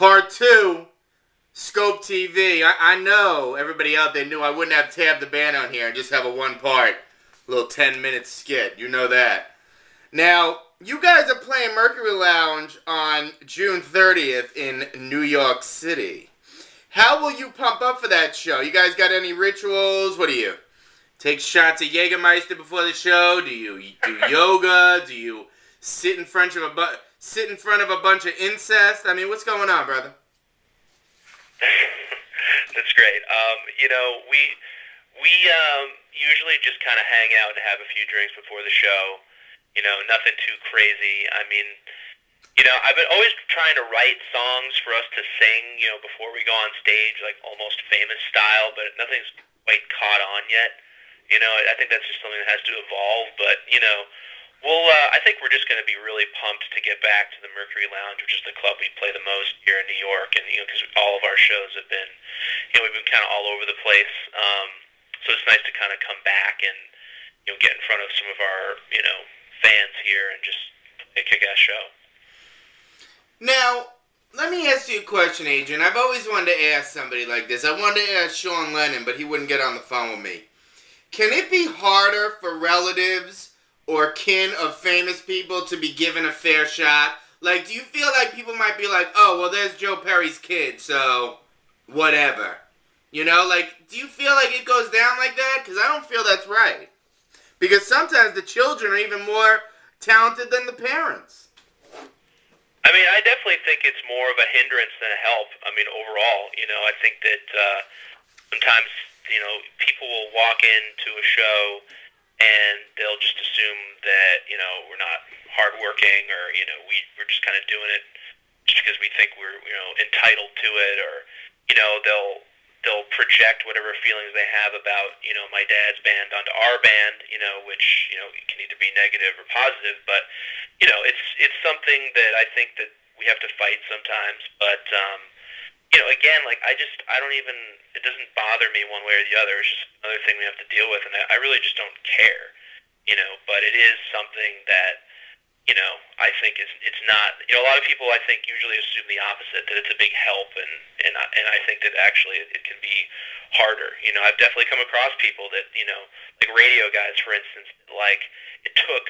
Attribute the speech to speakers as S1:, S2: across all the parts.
S1: Part 2, Skope TV. I know everybody out there knew I wouldn't have tabbed the band on here and just have a one-part, little 10-minute skit. You know that. Now, you guys are playing Mercury Lounge on June 30th in New York City. How will you pump up for that show? You guys got any rituals? What do you take shots of Jägermeister before the show? Do you do yoga? Do you sit in front of a bunch of incest? I mean, what's going on, brother?
S2: That's great. We usually just kind of hang out and have a few drinks before the show. Nothing too crazy. I mean, I've been always trying to write songs for us to sing, before we go on stage, like Almost Famous style, but nothing's quite caught on yet. I think that's just something that has to evolve, but, I think we're just going to be really pumped to get back to the Mercury Lounge, which is the club we play the most here in New York, and, because all of our shows have been, we've been kind of all over the place, so it's nice to kind of come back and, get in front of some of our, fans here and just play a kick-ass show.
S1: Now, let me ask you a question, Adrian. I've always wanted to ask somebody like this. I wanted to ask Sean Lennon, but he wouldn't get on the phone with me. Can it be harder for relatives or kin of famous people to be given a fair shot? Like, do you feel like people might be like, oh, well, there's Joe Perry's kid, so whatever. Do you feel like it goes down like that? Because I don't feel that's right. Because sometimes the children are even more talented than the parents.
S2: I mean, I definitely think it's more of a hindrance than a help. I mean, overall, I think that sometimes, people will walk into a show and they'll just assume that, we're not hardworking or, we're just kind of doing it just because we think we're, entitled to it, or, they'll project whatever feelings they have about, my dad's band onto our band, which, can either be negative or positive, but, it's something that I think that we have to fight sometimes, but, again, like, I don't even, it doesn't bother me one way or the other. It's just another thing we have to deal with, and I really just don't care, but it is something that, I think it's not, a lot of people, I think, usually assume the opposite, that it's a big help, and I think that actually it can be harder. I've definitely come across people that, like radio guys, for instance, like, it took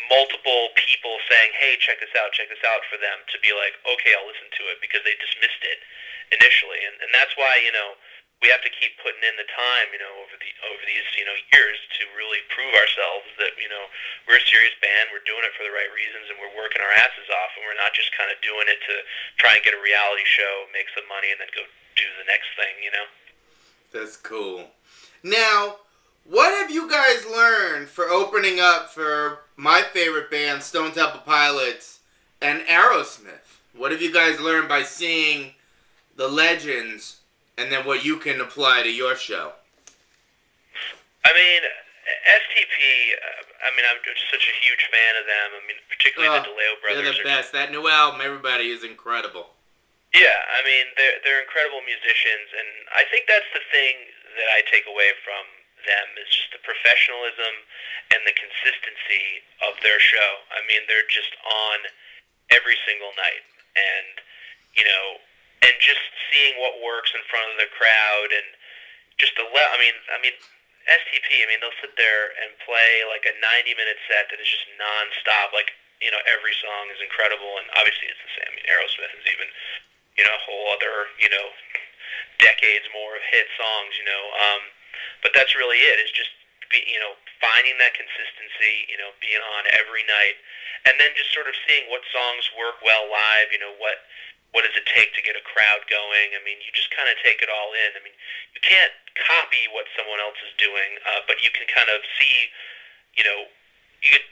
S2: multiple people saying, hey, check this out, for them to be like, okay, I'll listen to it, because they dismissed it initially, and that's why, we have to keep putting in the time, over these, years to really prove ourselves that, we're a serious band, we're doing it for the right reasons, and we're working our asses off, and we're not just kind of doing it to try and get a reality show, make some money, and then go do the next thing,
S1: That's cool. Now, what have you guys learned for opening up for my favorite band, Stone Temple Pilots, and Aerosmith? What have you guys learned by seeing the legends, and then what you can apply to your show?
S2: I mean, STP, I'm just such a huge fan of them. I mean, particularly the DeLeo brothers.
S1: They're the best. That new album, everybody, is incredible.
S2: Yeah, I mean, they're incredible musicians, and I think that's the thing that I take away from them, is just the professionalism and the consistency of their show. I mean, they're just on every single night, and, and just seeing what works in front of the crowd, and just STP, they'll sit there and play like a 90-minute set that is just non-stop, like, every song is incredible, and obviously it's the same. I mean, Aerosmith is even, a whole other, decades more of hit songs, but that's really it, is just, finding that consistency, being on every night, and then just sort of seeing what songs work well live, what does it take to get a crowd going. I mean, you just kind of take it all in. I mean, you can't copy what someone else is doing, but you can kind of see, you could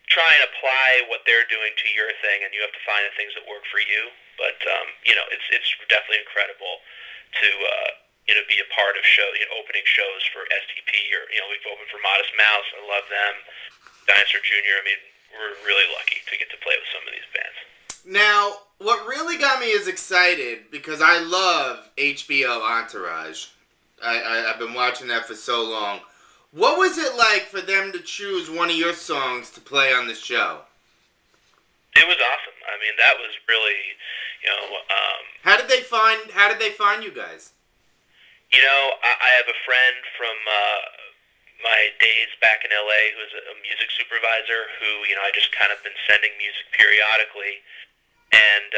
S2: try and apply what they're doing to your thing, and you have to find the things that work for you. But, it's definitely incredible to, be a part of opening shows for STP, or, we've opened for Modest Mouse. I love them. Dinosaur Jr. I mean, we're really lucky to get to play with some of these bands.
S1: Now, what really got me is excited, because I love HBO Entourage. I've been watching that for so long. What was it like for them to choose one of your songs to play on the show?
S2: It was awesome. I mean, that was really, you know,
S1: How did they find you guys?
S2: I have a friend from my days back in LA who's a music supervisor who, I just kind of been sending music periodically, and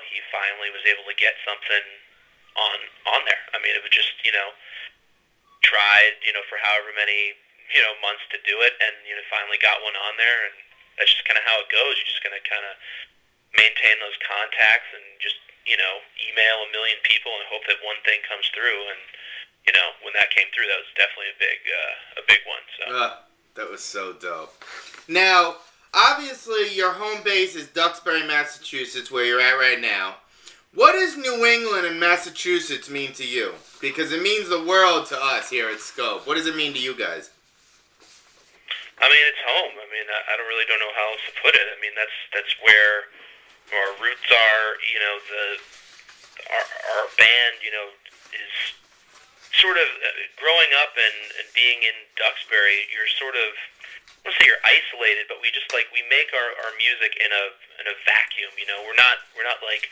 S2: he finally was able to get something on there. I mean, it was just, tried, for however many, months to do it, and finally got one on there, and that's just kind of how it goes. You're just going to kind of maintain those contacts and just, email a million people and hope that one thing comes through. And when that came through, that was definitely a big one. So
S1: that was so dope. Now, obviously, your home base is Duxbury, Massachusetts, where you're at right now. What does New England and Massachusetts mean to you? Because it means the world to us here at Skope. What does it mean to you guys?
S2: I mean, it's home. I mean, I don't know how else to put it. I mean, that's where our roots are. Our band, is sort of growing up and being in Duxbury. You're sort of, I don't say you're isolated, but we just we make our music in a vacuum. We're not like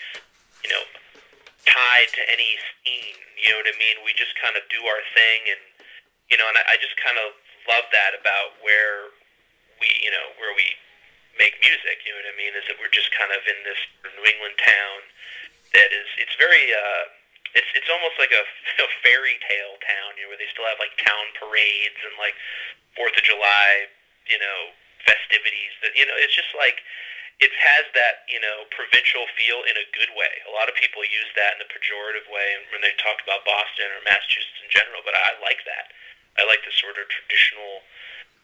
S2: tied to any scene. You know what I mean? We just kind of do our thing, and and I just kind of love that about where we make music. You know what I mean? Is that we're just kind of in this New England town that is, it's very it's almost like a fairy tale town, where they still have town parades and 4th of July, festivities. That it's just it has that provincial feel in a good way. A lot of people use that in a pejorative way when they talk about Boston or Massachusetts in general, but I like that. I like the sort of traditional,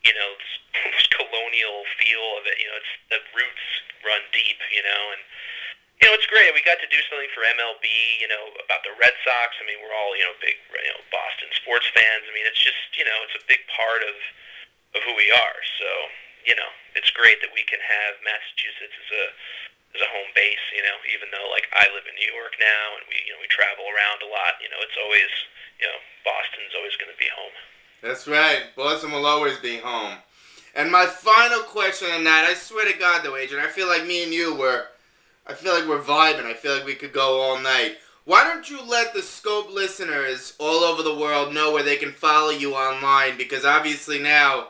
S2: this colonial feel of it. It's the roots run deep, and it's great. We got to do something for MLB, about the Red Sox. I mean, we're all big Boston sports fans. I mean, it's just it's a big part of who we are. So it's great that we can have Massachusetts as a home base. Even though I live in New York now and we travel around a lot. It's always Boston's always going to be home.
S1: That's right. Boston will always be home. And my final question on that, I swear to God though, Adrian, I feel like me and you we're vibing. I feel like we could go all night. Why don't you let the Skope listeners all over the world know where they can follow you online? Because obviously now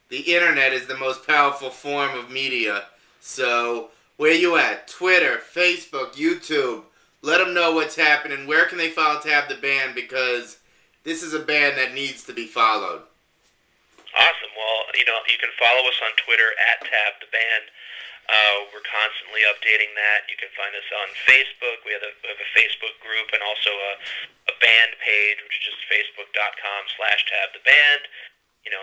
S1: the internet is the most powerful form of media. So where you at? Twitter, Facebook, YouTube. Let them know what's happening. Where can they follow Tab the Band? Because this is a band that needs to be followed.
S2: Awesome. Well, you can follow us on Twitter at Tab the Band. We're constantly updating that. You can find us on Facebook. We have a Facebook group and also a band page, which is just facebook.com/tabtheband.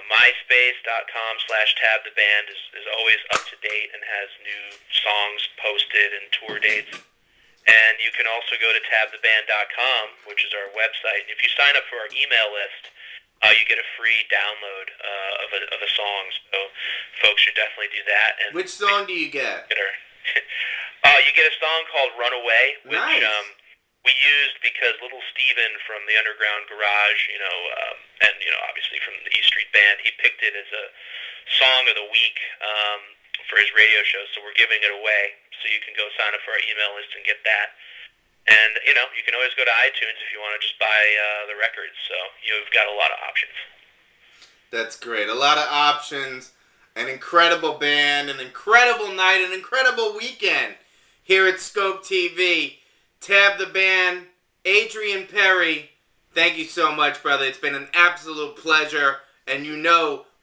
S2: MySpace.com/tabtheband is always up to date and has new songs posted and tour dates. And you can also go to tabtheband.com, which is our website. And if you sign up for our email list, you get a free download of a song. So folks should definitely do that. And
S1: which song do you get?
S2: You get a song called Runaway, which
S1: nice.
S2: We used because Little Steven from the Underground Garage, and obviously from the E Street Band, he picked it as a song of the week for his radio show. So we're giving it away. So you can go sign up for our email list and get that. And, you can always go to iTunes if you want to just buy the records. So you've got a lot of options.
S1: That's great. A lot of options. An incredible band. An incredible night. An incredible weekend here at Skope TV. Tab the Band. Adrian Perry. Thank you so much, brother. It's been an absolute pleasure. And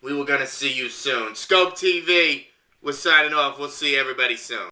S1: we were going to see you soon. Skope TV. We're signing off. We'll see everybody soon.